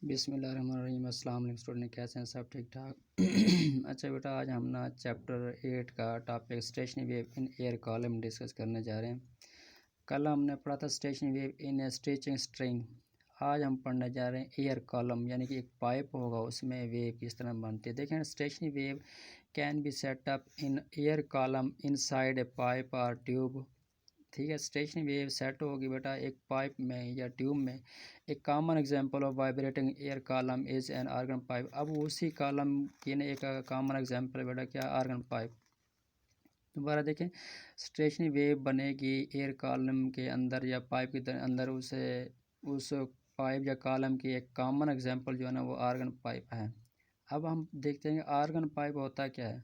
बिस्मिल्लाहिर्रहमानिर्रहीम। अस्सलाम वालेकुम स्टूडेंट, कैसे हैं सब? ठीक ठाक। अच्छा बेटा, आज हम ना चैप्टर 8 का topic stationery wave in air column discuss करने जा रहे हैं। कल हमने पढ़ा था स्टेशनरी वेव इन ए स्टिचिंग स्ट्रिंग। आज हम पढ़ने जा रहे हैं एयर कॉलम, यानी कि एक पाइप होगा, उसमें वेव किस तरह बनती है। देखें, stationary wave can be set up in air column inside a pipe और ट्यूब। ठीक है, स्टेशनरी वेव सेट होगी बेटा एक पाइप में या ट्यूब में। एक common example of vibrating air column is an organ pipe. अब उसी कॉलम की ने एक कॉमन एग्जांपल है बेटा, क्या? Organ pipe. दोबारा देखें, स्टेशनरी वेव बनेगी एयर कॉलम के अंदर या पाइप के अंदर, उस पाइप या कॉलम की एक कॉमन एग्जांपल जो है ना, वो आर्गन पाइप है। अब हम देखते हैं आर्गन पाइप होता क्या है।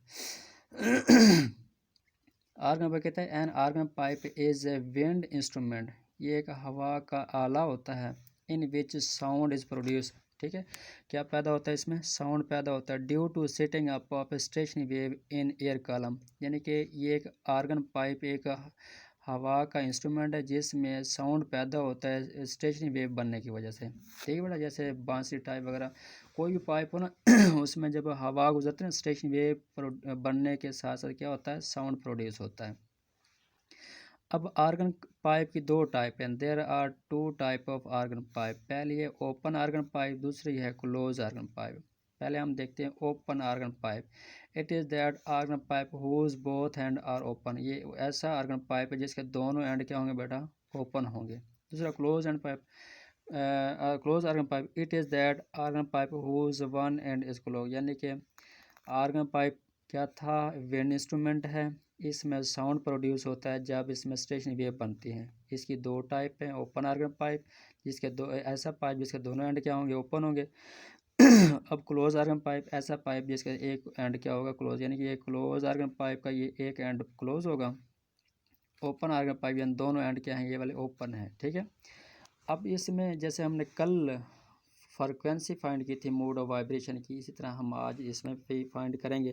आर्गन पाइप कहते हैं an organ pipe is a wind instrument. ये एक हवा का आला होता है। In which sound is produce. ठीक है, क्या पैदा होता है? इसमें साउंड पैदा होता है due to setting up of stationary wave in air column. यानी कि ये एक आर्गन पाइप एक हवा का इंस्ट्रूमेंट है जिसमें साउंड पैदा होता है स्टेशनरी वेव बनने की वजह से। ठीक है बेटा, जैसे बांसुरी टाइप वगैरह कोई भी पाइप हो ना उसमें जब हवा गुजरती है ना, स्टेशनरी वेव बनने के साथ साथ क्या होता है? साउंड प्रोड्यूस होता है। अब आर्गन पाइप की दो टाइप हैं। There are two type of organ pipe. पहली है ओपन आर्गन पाइप, दूसरी है क्लोज आर्गन पाइप। पहले हम देखते हैं open organ pipe. It is that organ pipe whose both end are open. ये ऐसा आर्गन पाइप है जिसके दोनों एंड क्या होंगे बेटा? ओपन होंगे। दूसरा close end pipe, close organ pipe. It is that organ pipe whose one end is close. यानी कि आर्गन पाइप क्या था? विंड इंस्ट्रूमेंट है। इसमें साउंड प्रोड्यूस होता है जब इसमें स्टेशनरी वेव बनती है। इसकी दो टाइप हैं। ओपन आर्गन पाइप जिसके दो, ऐसा पाइप जिसके दोनों एंड क्या होंगे? ओपन होंगे। अब क्लोज आर्गन पाइप, ऐसा पाइप जिसका एक एंड क्या होगा? क्लोज। यानी कि ये क्लोज आर्गन पाइप का ये एक एंड क्लोज होगा। ओपन आर्गन पाइप यानी दोनों एंड क्या हैं? ये वाले ओपन है। ठीक है, अब इसमें जैसे हमने कल फ्रीक्वेंसी फाइंड की थी मोड ऑफ वाइब्रेशन की, इसी तरह हम आज इसमें भी फाइंड करेंगे।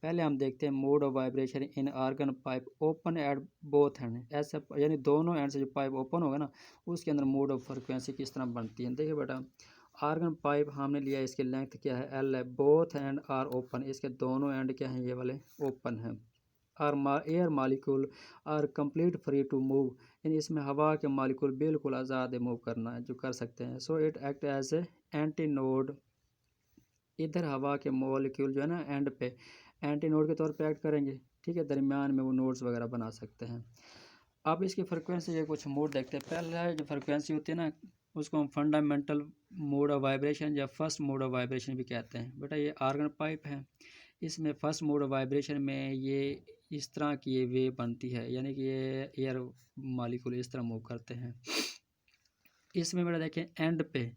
पहले हम देखते हैं mode of vibration in organ pipe open at both end. ऐसा यानी दोनों एंड से जो पाइप ओपन होगा ना, उसके अंदर मोड ऑफ फ्रीक्वेंसी किस तरह बनती है। देखिए बेटा, आर्गन पाइप हमने लिया, इसकी लेंथ क्या है? एल है। बोथ एंड आर ओपन, इसके दोनों एंड क्या हैं? ये वाले ओपन हैं। Air molecule are complete free to move. यानी इसमें हवा के मालिक्यूल बिल्कुल आज़ाद मूव करना है, जो कर सकते हैं। So it act as a antinode. इधर हवा के मॉलिक्यूल जो है ना, एंड पे एंटी नोड के तौर पे एक्ट करेंगे। ठीक है, दरमियान में वो नोड्स वगैरह बना सकते हैं। अब इसकी फ्रिक्वेंसी के कुछ मोड देखते हैं। पहला जो फ्रिक्वेंसी होती है ना, उसको हम फंडामेंटल मोड ऑफ वाइब्रेशन या फर्स्ट मोड ऑफ वाइब्रेशन भी कहते हैं। बेटा ये आर्गन पाइप है, इसमें फर्स्ट मोड ऑफ वाइब्रेशन में ये इस तरह की ये वेव बनती है, यानी कि ये एयर मॉलिक्यूल इस तरह मूव करते हैं। इसमें बेटा देखें, एंड पे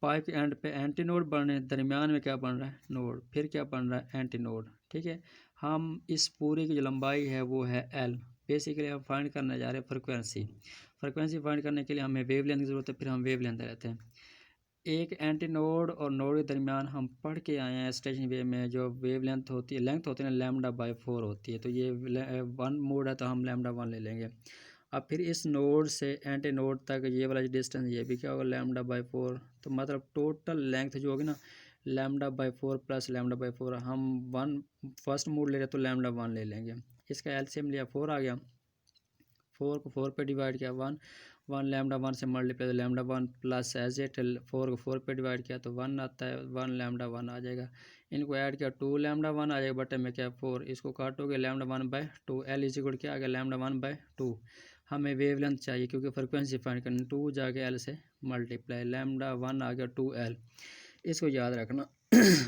पाइप के एंड पे एंटी नोड बन रहे हैं, दरमियान में क्या बन रहा है? नोड। फिर क्या बन रहा है? Anti node. ठीक है, हम इस पूरी की जो लंबाई है वो है एल। बेसिकली हम फाइंड करने जा रहे हैं फ्रिक्वेंसी। फ्रिक्वेंसी फाइंड करने के लिए हमें वेव लेंथ की ज़रूरत है, फिर हम वेव लेंथ लेते हैं। एक एंटी नोड और नोड के दरमियान हम पढ़ के आए हैं स्टेशनरी वेव में जो वेव लेंथ होती है, लेंथ होती है ना, λ/4 होती है। तो ये वन मोड है तो हम λ1 ले लेंगे। अब फिर इस नोड से एंटी नोड तक ये वाला डिस्टेंस, ये भी क्या होगा? λ/4। तो मतलब टोटल लेंथ जो होगी ना, λ/4 प्लस λ/4। हम वन फर्स्ट मोड ले रहे तो λ1 ले लेंगे। इसका एलसीएम लिया, 4 आ गया। 4 को 4 पे डिवाइड किया, 1 λ1 से मल्टीप्लाई, तो λ1 प्लस एज इट 4 को 4 पे डिवाइड किया तो 1 आता है, 1 λ1 आ जाएगा। इनको ऐड किया, 2 λ1 आ जाएगा, बटे में क्या? 4। इसको काटोगे λ1/2। एल इज इक्वल क्या आ गया? λ1/2। हमें वेव लेंथ चाहिए क्योंकि फ्रिक्वेंसी फाइंड करनी। 2 जाके एल से मल्टीप्लाई, λ1 आ गया 2L। इसको याद रखना।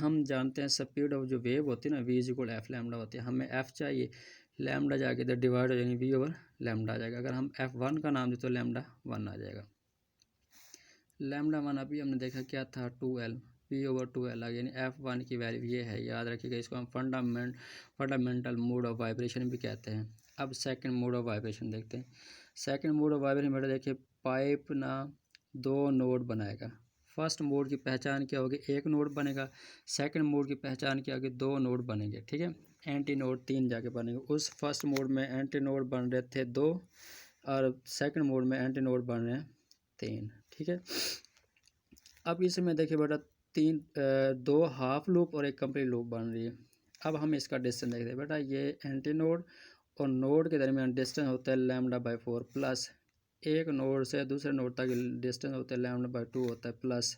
हम जानते हैं स्पीड ऑफ जो वेव होती है ना, v is equal F lambda होती है। हमें एफ चाहिए, लैम्डा जाके इधर डिवाइड हो जाएगी, v ओवर लैम्डा आ जाएगा। अगर हम f1 का नाम दें तो λ1 आ जाएगा। λ1 अभी हमने देखा क्या था? 2L, v ओवर 2L आ गया। यानी f1 की वैल्यू ये है, याद रखिएगा। इसको हम फंडामेंटल मोड ऑफ वाइब्रेशन भी कहते हैं। अब सेकंड मोड ऑफ वाइब्रेशन देखते हैं। सेकंड मोड ऑफ वाइब्रेशन बेटा देखिए, पाइप ना 2 नोड बनाएगा। फर्स्ट मोड की पहचान क्या होगी? एक नोड बनेगा। सेकंड मोड की पहचान क्या होगी? 2 नोड बनेंगे। ठीक है, एंटी नोड 3 जाके बनेंगे। उस फर्स्ट मोड में एंटी नोड बन रहे थे 2 और सेकंड मोड में एंटी नोड बन रहे हैं 3। ठीक है, अब इसमें देखिए बेटा दो हाफ लूप और एक कंप्लीट लूप बन रही है। अब हम इसका डिस्टेंस देखते हैं बेटा, ये एंटी नोड और नोड के दरमियान डिस्टेंस होता है λ/4 प्लस एक नोड से दूसरे नोड तक डिस्टेंस होता है λ/2 होता है प्लस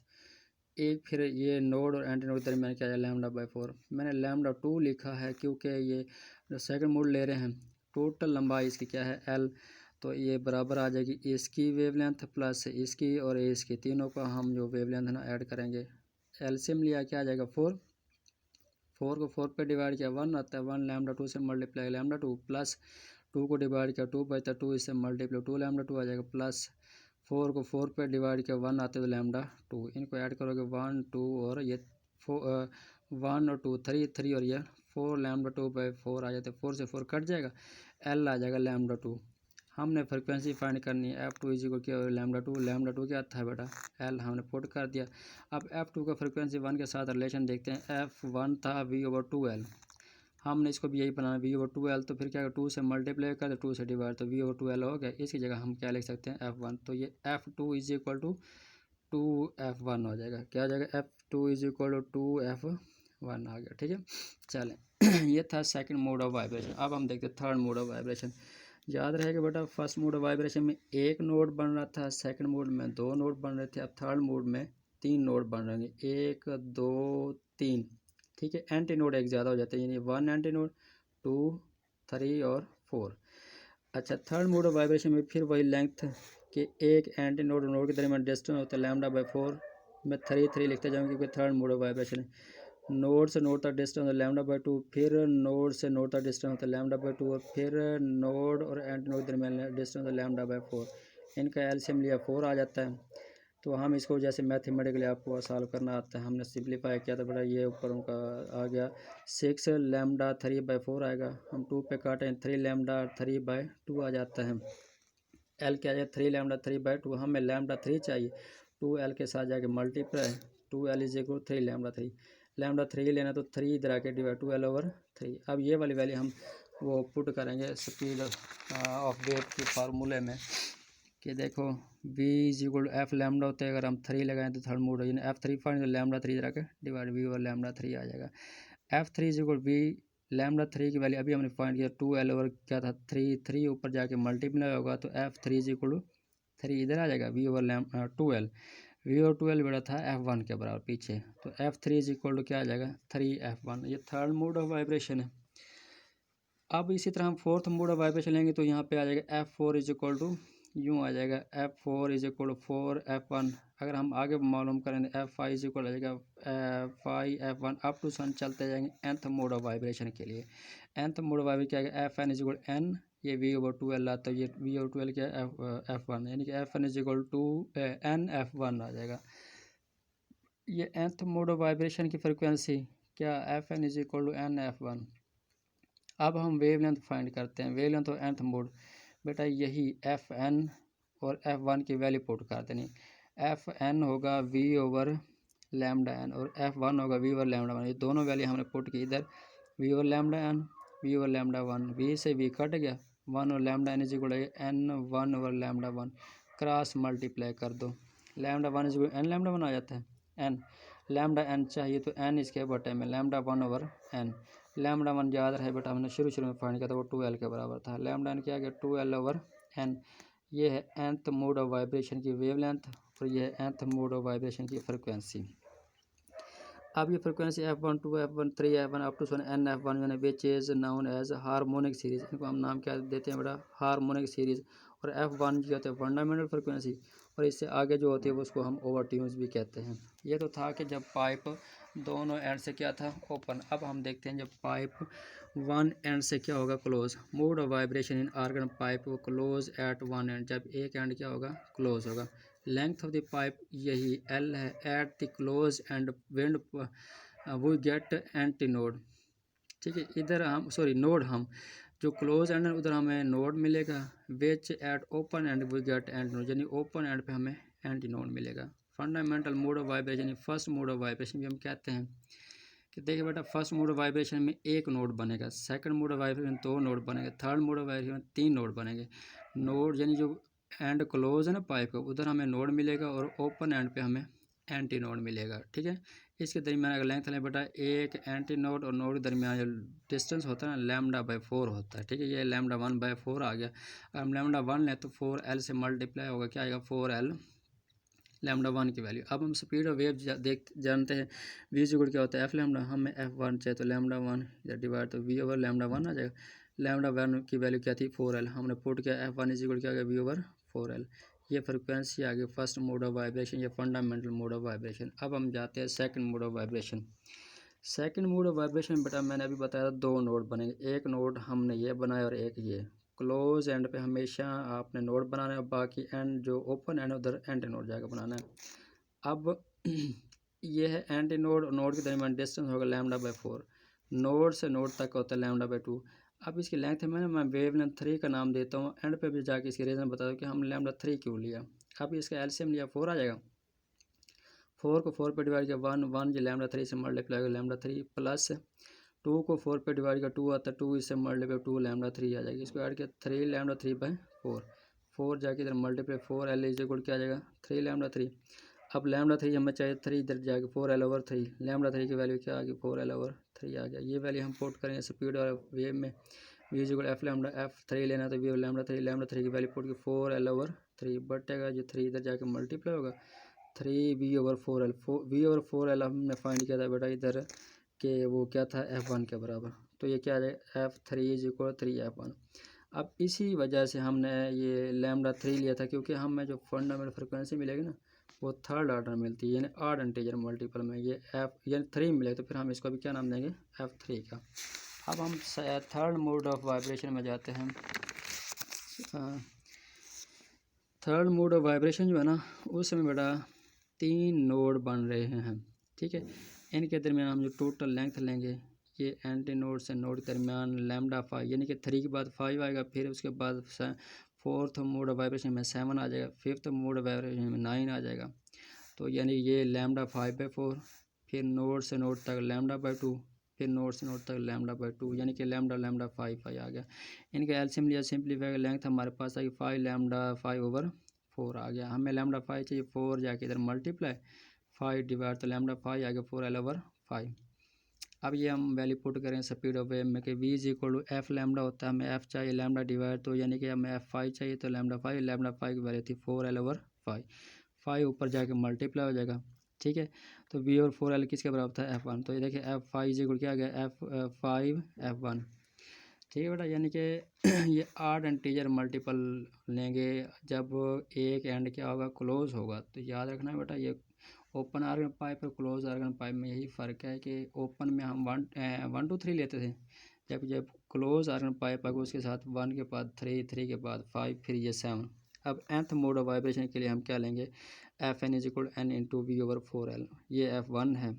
एक, फिर ये नोड और एंटी नोड के दरमियान क्या है λ/4। मैंने λ2 लिखा है क्योंकि ये जो सेकंड मोड ले रहे हैं टोटल लंबाई इसकी क्या है l, तो ये बराबर आ जाएगी इसकी वेवलेंथ प्लस इसकी और इसकी, तीनों का हम जो वेवलेंथ है ना ऐड करेंगे। एलसीएम लिया क्या आ जाएगा 4 को 4 पे डिवाइड किया 1 आता है, 1 λ2 से मल्टीप्लाई λ2 प्लस 2 को डिवाइड किया 2 बचता 2 इससे मल्टीप्लाई 2 λ2 आ जाएगा प्लस 4 को 4 पे डिवाइड किया 1 आते तो λ2, इनको ऐड करोगे 1 2 और ये 1 और 2 3 और ये 4 λ2/4 आ जाते, 4 से 4 कट जाएगा, l आ जाएगा λ2। हमने फ्रिक्वेंसी फाइंड करनी है f2 = क्या λ2 क्या था बेटा l, हमने पुट कर दिया। अब f2 का फ्रिक्वेंसी 1 के साथ रिलेशन देखते हैं। f1 था v/2l, हमने इसको भी यही बनाना v/2l, तो फिर क्या 2 से मल्टीप्लाई कर 2 से डिवाइड तो v/2l हो गया। इसकी जगह हम क्या लिख सकते हैं f1, तो ये f2 = 2f1 हो जाएगा। क्या हो जाएगा f2 = 2f1 आ गया। ठीक है, चलें ये था सेकंड मोड ऑफ वाइब्रेशन। अब हम देखते हैं थर्ड मोड ऑफ वाइब्रेशन। याद रहेगा बेटा फर्स्ट मोड ऑफ वाइब्रेशन में एक नोड बन रहा था, सेकंड मोड में दो नोड बन रहे थे, अब थर्ड मोड में तीन नोड बन रहे हैं, 1 2 3। ठीक है, एंटी नोड एक ज़्यादा हो जाते हैं, यानी 1 एंटी नोड 2 3 और 4। अच्छा, थर्ड मोड ऑफ वाइब्रेशन में फिर वही लेंथ के एक एंटी नोड और नोड के दरमियान डिस्टेंस होता है λ/4 में 3 लिखते जाऊँगा क्योंकि थर्ड मोड ऑफ वाइब्रेशन है। नोड से नोड तक डिस्टेंस होता है λ/2, फिर नोड से नोड तक डिस्टेंस होता है λ/2 और फिर नोड और एंटी नोड के दरमियान डिस्टेंस होता है λ/4। इनका एलसीएम लिया 4 आ जाता है। तो हम इसको जैसे मैथमेटिकली आपको सॉल्व करना आता है, हमने सिंप्लीफाई किया था बेटा, ये ऊपर उनका आ गया 6 λ3/4 आएगा, हम 2 पे काटें 3 λ3/2 आ जाता है। एल क्या है 3 λ3/2, हमें λ3 चाहिए, 2l के साथ जाके मल्टीप्लाई 2l = 3 λ3 लेना तो 3 इधर आके डिवाइड 2l/3। अब ये वाली वैल्यू हम वो पुट करेंगे स्पीड ऑफ वेव के फार्मूले में कि देखो v = f लैम्डा होता है, अगर हम 3 लगाएं तो थर्ड मोड यानी f3 फाइंड λ3 इधर आके डिवाइड v और λ3 आ जाएगा। f3 = v λ3 की वैल्यू अभी हमने फाइंड किया 2l और क्या था 3 ऊपर जाके मल्टीप्लाई होगा तो f3 = 3 इधर आ जाएगा, v और 2l बेटा था f1 के बराबर पीछे, तो f3 = क्या आ जाएगा 3f1। ये थर्ड मोड ऑफ वाइब्रेशन है। अब इसी तरह हम फोर्थ मोड ऑफ वाइब्रेशन लेंगे तो यहाँ पे आ जाएगा f4 = यूँ आ जाएगा f4 = 4f1। अगर हम आगे मालूम करें तो f5 = आ जाएगा 5f1 अप टू सन चलते जाएंगे nth मोड ऑफ वाइब्रेशन के लिए। nth मोड ऑफ वाइब्रेशन क्या है fn = n, ये v/2l आता है, ये v/2l क्या है f1, यानी कि fn = nf1 आ जाएगा। ये nth मोड ऑफ वाइब्रेशन की फ्रिक्वेंसी क्या fn = nf1। अब हम वेवलेंथ फाइंड करते हैं, वेवलेंथ और nth मोड बेटा यही fn और f1 की वैल्यू पुट कर देनी। fn होगा v/λn और f1 होगा v/λ1, ये दोनों वैल्यू हमने पुट की इधर, v/λn v/λ1, v से v कट गया, 1 और λn = n1/λ1 क्रॉस मल्टीप्लाई कर दो, λ1 = n आ जाता है, n λn चाहिए तो n इसके बटे में λ1/n। λ1 याद रहे बेटा हमने शुरू में फाइंड किया था वो 2l के बराबर था, λn क्या गया 2l/n। ये है nth मोड ऑफ वाइब्रेशन की वेवलेंथ और ये है nth मोड ऑफ वाइब्रेशन की फ्रिक्वेंसी। अब ये frequency f1 2 f1 3 f1 up to nf1 यानी which is known as harmonic series, इनको हम नाम क्या देते हैं बेटा हार्मोनिक सीरीज़। और f1 जो होता है फंडामेंटल फ्रिक्वेंसी, और इससे आगे जो होती है उसको हम ओवर ट्यून्स भी कहते हैं। ये तो था कि जब पाइप दोनों एंड से क्या था ओपन। अब हम देखते हैं जब पाइप वन एंड से क्या होगा close. Mode of vibration in organ pipe close at one end, जब एक एंड क्या होगा क्लोज होगा। लेंथ ऑफ द पाइप यही L है, at the close end wind we get anti node. ठीक है, इधर हम नोड हम जो क्लोज एंड उधर हमें नोड मिलेगा, which at open end we get anti node, यानी ओपन एंड पे हमें एंटी नोड मिलेगा। फंडामेंटल मोड ऑफ वाइब्रेशन यानी फर्स्ट मोड ऑफ वाइब्रेशन भी हम कहते हैं कि देखिए बेटा फर्स्ट मोड ऑफ वाइब्रेशन में एक नोड बनेगा, सेकंड मोड ऑफ वाइब्रेशन दो नोड बनेंगे, थर्ड मोड ऑफ वाइब्रेशन में तीन नोड बनेंगे। नोड यानी जो एंड क्लोज है ना पाइप का, उधर हमें नोड मिलेगा और ओपन एंड पे हमें एंटी नोड मिलेगा। ठीक है, इसके दरमियान अगर लेंथ लें बेटा, एक एंटी नोड और नोड के दरमियान जो डिस्टेंस होता है ना, λ/4 होता है। ठीक है, ये λ1/4 आ गया। अगर हम λ1 लें तो 4l से मल्टीप्लाई होगा, क्या आएगा 4l λ1 की वैल्यू। अब हम स्पीड ऑफ वेव जानते हैं, v इक्वल क्या होता है f लैम्डा, हमें f1 चाहिए तो λ1 इधर डिवाइड तो v ओवर λ1 आ जाएगा। λ1 की वैल्यू क्या थी 4l, हमने पुट किया f1 इक्वल क्या आ गया v ओवर 4l। ये फ्रिक्वेंसी आ गई फर्स्ट मोड ऑफ वाइब्रेशन, ये फंडामेंटल मोड ऑफ वाइब्रेशन। अब हम जाते हैं second mode of vibration. Second mode of vibration बेटा मैंने अभी बताया था 2 नोड बनेंगे, एक नोड हमने ये बनाया और एक ये। क्लोज एंड पे हमेशा आपने नोड बनाना है, बाकी एंड जो ओपन एंड उधर एंटी नोड जाकर बनाना है। अब ये है एंटी नोड और नोड के दरमियान डिस्टेंस होगा λ/4, नोड से नोड तक होता है λ/2। अब इसकी लेंथ में मैं वेव लेंथ 3 का नाम देता हूँ, एंड पे भी जाके इसकी रीज़न बता दूँ कि हम λ3 क्यों लिया। अब इसका एलसीएम लिया 4 आ जाएगा, 4 को 4 पे डिवाइड किया 1 ये λ3 से मल्टीप्लाई होगा λ3 प्लस 2 को 4 पे डिवाइड किया 2 आता है 2 इससे मल्टीप्लाई 2 λ3 आ जाएगी। इसको ऐड किया 3 λ3/4, 4 जाके इधर मल्टीप्लाई 4l इक्वल क्या आ जाएगा 3 λ3। अब λ3 हमें चाहिए 3, इधर जाके 4l/3, λ3 की वैल्यू क्या आ गई 4l/3 आ गया। ये वैल्यू हम पुट करेंगे स्पीड और वेव में, v equal f lambda, f3 लेना तो v λ3 की वैल्यू पुट की 4l/3 बटेगा ये 3 इधर जाके मल्टीप्लाई होगा 3v/4l, v/4l हमने फाइंड किया था बेटा इधर के वो क्या था f1 के बराबर, तो ये क्या आ जाएगा f3 इक्वल 3f1। अब इसी वजह से हमने ये λ3 लिया था, क्योंकि हमें जो फंडामेंटल फ्रिक्वेंसी मिलेगी ना वो थर्ड ऑर्डर मिलती है, यानी ऑड इंटीजर मल्टीपल में ये f यानी 3 मिलेगा, तो फिर हम इसको भी क्या नाम देंगे f3 का। अब हम थर्ड मोड ऑफ वाइब्रेशन में जाते हैं। थर्ड मोड ऑफ वाइब्रेशन जो है ना, उसमें बेटा 3 नोड बन रहे हैं। ठीक है, इनके दरमियान हम जो टोटल लेंथ लेंगे, ये एंटी नोड से नोड के दरमियान λ5 यानी कि 3 के बाद 5 आएगा, फिर उसके बाद फोर्थ मोड ऑफ वाइब्रेशन में 7 आ जाएगा, फिफ्थ मोड ऑफ वाइब्रेशन में 9 आ जाएगा। तो यानी ये λ5/4, फिर नोड से नोड तक λ/2, फिर नोड से नोड तक λ/2, यानी कि λ5 आ गया। इनका एलसीएम लिया, सिंपलीफाई लेंथ हमारे पास आई 5 λ5/4 आ गया। हमें λ5 चाहिए, 4 जाके इधर मल्टीप्लाई 5 डिवाइड तो λ5 आ गया 4l/5। अब ये हम वैल्यू पुट करें स्पीड ऑफ वेव में कि v equal to f lambda होता है, हमें f चाहिए लैम्डा डिवाइड, तो यानी कि हमें f5 चाहिए तो λ5 की वैल्यू थी 4l/5, 5 ऊपर जाके मल्टीप्लाई हो जाएगा। ठीक है, तो v और 4l किसके बराबर था f1, तो ये देखिए f5 इक्वल क्या आ गया f5 f1। ठीक है बेटा, यानी कि ये ऑड इंटीजर मल्टीपल लेंगे जब एक एंड क्या होगा क्लोज होगा। तो याद रखना बेटा, ये ओपन आर्गन पाइप और क्लोज आर्गन पाइप में यही फ़र्क है कि ओपन में हम 1 2 3 लेते थे, जब क्लोज आर्गन पाइप आएगा उसके साथ 1 के बाद 3, 3 के बाद 5, फिर ये 7। अब nth मोड ऑफ वाइब्रेशन के लिए हम क्या लेंगे, Fn equal n into v/4l, ये F1 है।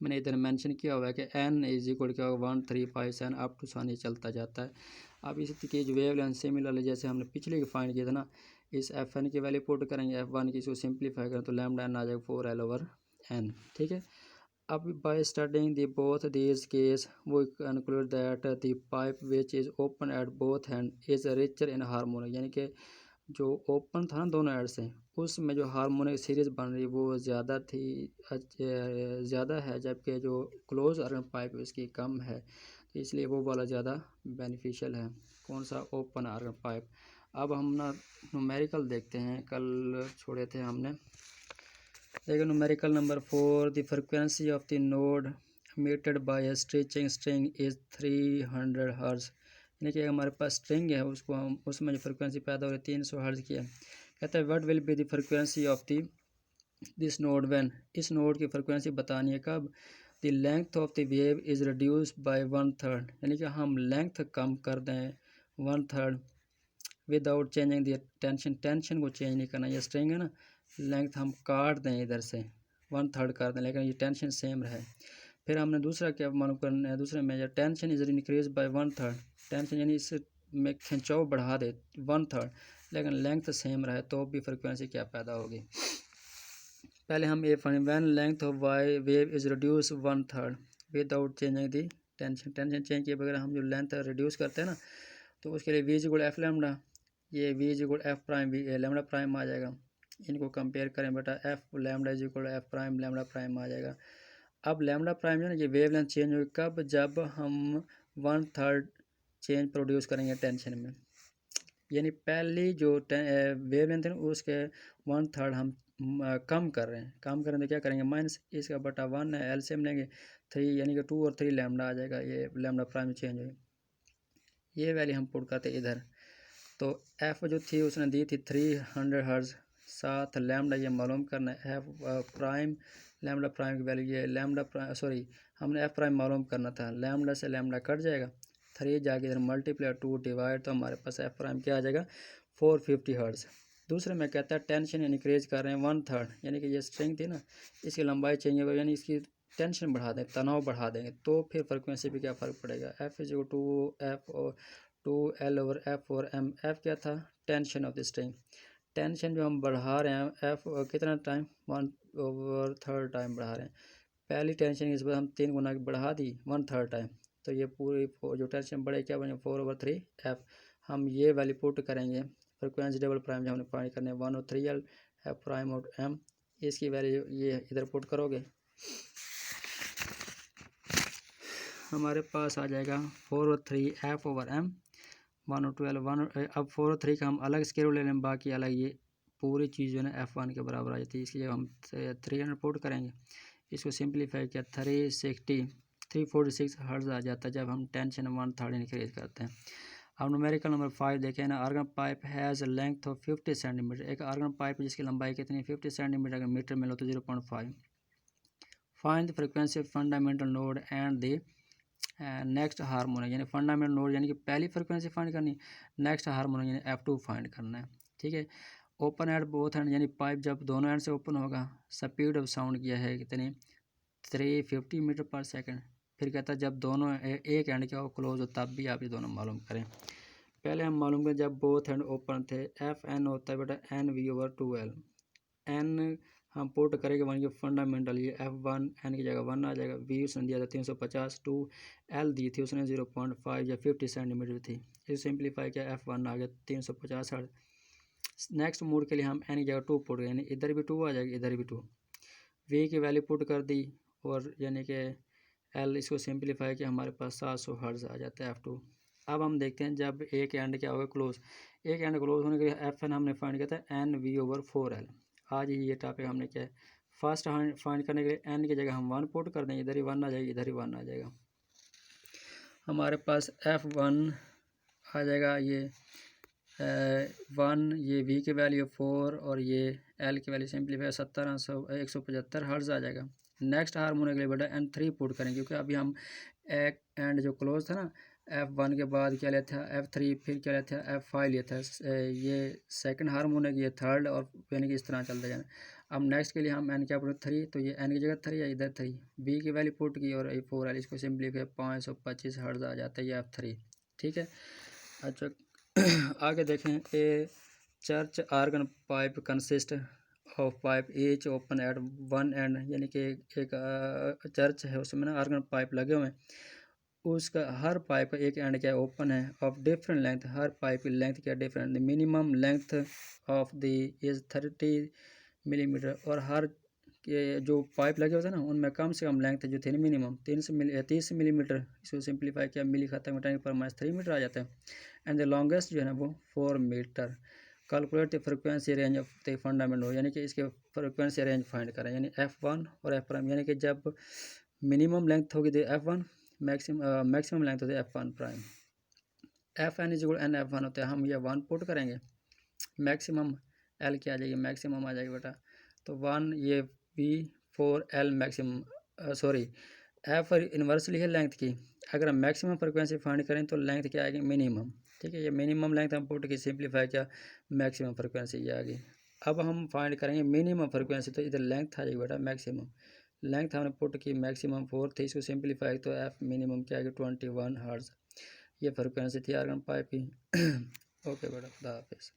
मैंने इधर मेंशन किया हुआ है कि n इक्वल क्या होगा 1 3 5 7 अप टू 7 चलता जाता है। अब इसी की जो वेव लेंथ सिमिलरली जैसे हमने पिछले की फाइंड किया था ना, इस Fn की वैल्यू पुट करेंगे, F1 की इसको सिंप्लीफाई करें तो λn आ जाएगा 4l/n। ठीक है, अब by studying the both these case वो conclude that the pipe which is open at both hand is richer in harmonic, यानी कि जो ओपन था ना दोनों एंड से, उसमें जो हार्मोनिक सीरीज़ बन रही वो ज़्यादा थी, ज़्यादा है, जबकि जो क्लोज आर्गन पाइप इसकी कम है, तो इसलिए वो वाला ज़्यादा बेनिफिशियल है। कौन सा, ओपन आर्गन पाइप। अब हम ना न्यूमेरिकल देखते हैं, कल छोड़े थे हमने। देखो numerical number 4, the frequency of the node emitted by a stretching string is 300 hertz, यानी कि हमारे पास स्ट्रिंग है, उसको हम उसमें जो फ्रिक्वेंसी पैदा हो रही है 300 हर्ट्ज़ की है। कहता है what will be the frequency of the this node when, इस नोड की फ्रिक्वेंसी बतानी है कब, the length of the wave is reduced by 1/3, यानी कि हम लेंथ कम कर दें 1/3 without changing the tension, tension को चेंज नहीं करना, ये स्ट्रिंग है ना, लेंथ हम काट दें इधर से 1/3 कर दें, लेकिन ये टेंशन सेम रहे। फिर हमने दूसरा क्या मालूम करना है, दूसरे में tension is increase by 1/3, tension यानी इस में खिंचाव बढ़ा दे 1/3, लेकिन लेंथ सेम रहे तो भी फ्रिक्वेंसी क्या पैदा होगी। पहले हम ये find when length of the wave is reduce 1/3 without changing the tension, tension change किए बगैर हम जो लेंथ रिड्यूस करते हैं ना, तो उसके लिए v इक्वल एफ लैम्डा, ये v equal F prime lambda prime आ जाएगा। इनको कंपेयर करें बेटा, F lambda is equal F prime lambda prime आ जाएगा। अब लैम्डा प्राइम जो है ना, ये वेवलेंथ चेंज होगी कब, जब हम 1/3 चेंज प्रोड्यूस करेंगे टेंशन में, यानी पहली जो वेवलेंथ है उसके 1/3 हम कम कर रहे हैं, तो क्या करेंगे, माइनस इसका बटा 1 है, एलसीएम लेंगे 3, यानी कि 2 और 3 लैम्डा आ जाएगा, ये लैम्डा प्राइम चेंज होगी। ये वैल्यू हम पुट करते इधर, तो एफ जो थी उसने दी थी 300 हर्ट्ज, साथ लैम्डा ये मालूम करना है, एफ प्राइम लैम्डा प्राइम की वैल्यू ये लैम्डा प्राइम सॉरी हमने एफ प्राइम मालूम करना था, लैम्डा से लैम्डा कट जाएगा, 3 जाके इधर मल्टीप्लाई 2 डिवाइड, तो हमारे पास एफ प्राइम क्या आ जाएगा 450 हर्ट्ज। दूसरे में कहता है टेंशन इंक्रीज कर रहे हैं 1/3, यानी कि ये स्ट्रिंग थी ना, इसकी लंबाई चेंज होगी, यानी इसकी टेंशन बढ़ा दें, तनाव बढ़ा देंगे, तो फिर फ्रिक्वेंसी पे क्या फ़र्क पड़ेगा, एफ इज टू एफ और 2L ओवर एफ और एम, एफ क्या था tension of the string, tension जो हम बढ़ा रहे हैं एफ कितना टाइम 1/3 टाइम बढ़ा रहे हैं, पहली टेंशन इस बार हम 3 गुना बढ़ा दी 1/3 टाइम, तो ये पूरी जो टेंशन बढ़े क्या बने 4/3 एफ, हम ये वैल्यू पुट करेंगे, फ्रिक्वेंसी डबल प्राइम जो हमने फाइंड करने 1/3L एफ प्राइम और एम, इसकी वैल्यू ये इधर पुट करोगे हमारे पास आ जाएगा 4/3 एफ ओवर एम 1/2L 1, अब 4/3 का हम अलग स्केल ले लें, बाकी अलग ये पूरी चीज़ जो है ना F1 के बराबर आ जाती है, इसलिए हम 300 पुट करेंगे, इसको सिंप्लीफाई किया 346 हर्ट्ज आ जाता है जब हम टेंशन 1/3 इंक्रीज करते हैं। अब न्यूमेरिकल नंबर 5 देखें ना, organ pipe has a length of 50 centimetre, एक आर्गन पाइप जिसकी लंबाई कितनी 50 सेंटीमीटर, अगर मीटर में लो तो 0.5, find the frequency of fundamental node and the next harmonic, यानी फंडामेंटल नोड यानी कि पहली फ्रिक्वेंसी फाइंड करनी, नेक्स्ट हार्मोनिक यानी F2 फाइंड करना है, ठीक है। ओपन एट बोथ एंड, यानी पाइप जब दोनों एंड से ओपन होगा, स्पीड ऑफ साउंड किया है कितनी 350 मीटर पर सेकंड, फिर कहता है जब दोनों एक एंड क्या हो क्लोज हो तब भी आप ये दोनों मालूम करें। पहले हम मालूम करें जब बोथ एंड ओपन थे, FN होता है बेटा NV/2L, N हम पुट करेंगे वन की फंडामेंटल, ये F1 N की जगह 1 आ जाएगा, V उसने दिया था 350, 2 L दी थी उसने 0.5 या 50 सेंटीमीटर थी, इसे सिंप्लीफाई किया F1 आ गया 350 हर्ट्ज। नेक्स्ट मोड के लिए हम N की जगह 2 पुट, यानी इधर भी 2 आ जाएगी इधर भी 2, V की वैल्यू पुट कर दी, और यानी कि L इसको सिंप्लीफाई किया हमारे पास 700 हर्ट्ज आ जाता है F2। अब हम देखते हैं जब एक एंड क्या होगा क्लोज, एक एंड क्लोज होने के लिए FN हमने फाइंड किया था NV/4L। आज ये टॉपिक हमने क्या है फर्स्ट फाइंड करने के लिए N की जगह हम 1 पुट कर देंगे, इधर ही 1 आ जाएगी इधर ही 1 आ जाएगा, हमारे पास F1 आ जाएगा ये 1, ये V की वैल्यू 4 और ये L की वैल्यू सिंप्लीफाई 175 हर्ट्ज आ जाएगा। नेक्स्ट हार्मोनिक के लिए बेटा N3 पुट करेंगे, क्योंकि अभी हम एक एंड जो क्लोज था ना F1 के बाद क्या लिया था F3, फिर क्या लिया था F5 लिया था, ये सेकंड हार्मोनिक ये थर्ड, और यानी कि इस तरह चलता जाना। अब नेक्स्ट के लिए हम N क्या पुट 3, तो ये N की जगह 3 है इधर 3, V की वैल्यू पुट की और 4L इसको सिंप्लीफाई 525 हर्ट्ज आ जाता है ये F3, ठीक है। अच्छा आगे देखें, a church organ pipe consist of pipe each open at one end, यानी कि एक चर्च है उसमें ना आर्गन पाइप लगे हुए हैं, उसका हर पाइप का एक एंड क्या ओपन है, of different length, her pipe की लेंथ क्या different, minimum length of the is 30 millimetre, और हर ये जो पाइप लगे होते हैं ना उनमें कम से कम लेंथ जो थी ना मिनिमम 30 मिलीमीटर, इसको सिंप्लीफाई किया मिली खत्म टाइम पर -3 मीटर आ जाता है, एंड द लॉन्गेस्ट जो है ना वो 4 metre. Calculate the frequency range of the fundamental, यानी कि इसके फ्रिक्वेंसी रेंज फाइंड करें, यानी F1 और F', यानी कि जब मिनिमम लेंथ होगी तो F1, मैक्सिमम लेंथ होती है F1', FN is equal NF1 होता है, हम ये 1 पुट करेंगे, मैक्सिमम L क्या आ जाएगी मैक्सिमम आ जाएगी बेटा, तो 1 ये V4L maximum sorry F inversely है लेंथ की, अगर हम मैक्सिमम फ्रिक्वेंसी फाइंड करें तो लेंथ क्या आएगी मिनिमम, ठीक है, ये मिनिमम लेंथ हम पुट की सिंप्लीफाई किया मैक्सिमम फ्रिक्वेंसी ये आ गई। अब हम फाइंड करेंगे मिनिमम फ्रिक्वेंसी, तो इधर लेंथ आ जाएगी बेटा मैक्सिमम, लेंथ हमने पुट की मैक्सिमम 4 थी, इसको सिंप्लीफाई तो F मिनिमम क्या आएगी 21 हर्ट्ज, ये फ्रिक्वेंसी थी आर्गन पाइप की। ओके बेटा, खुदा हाफिज़।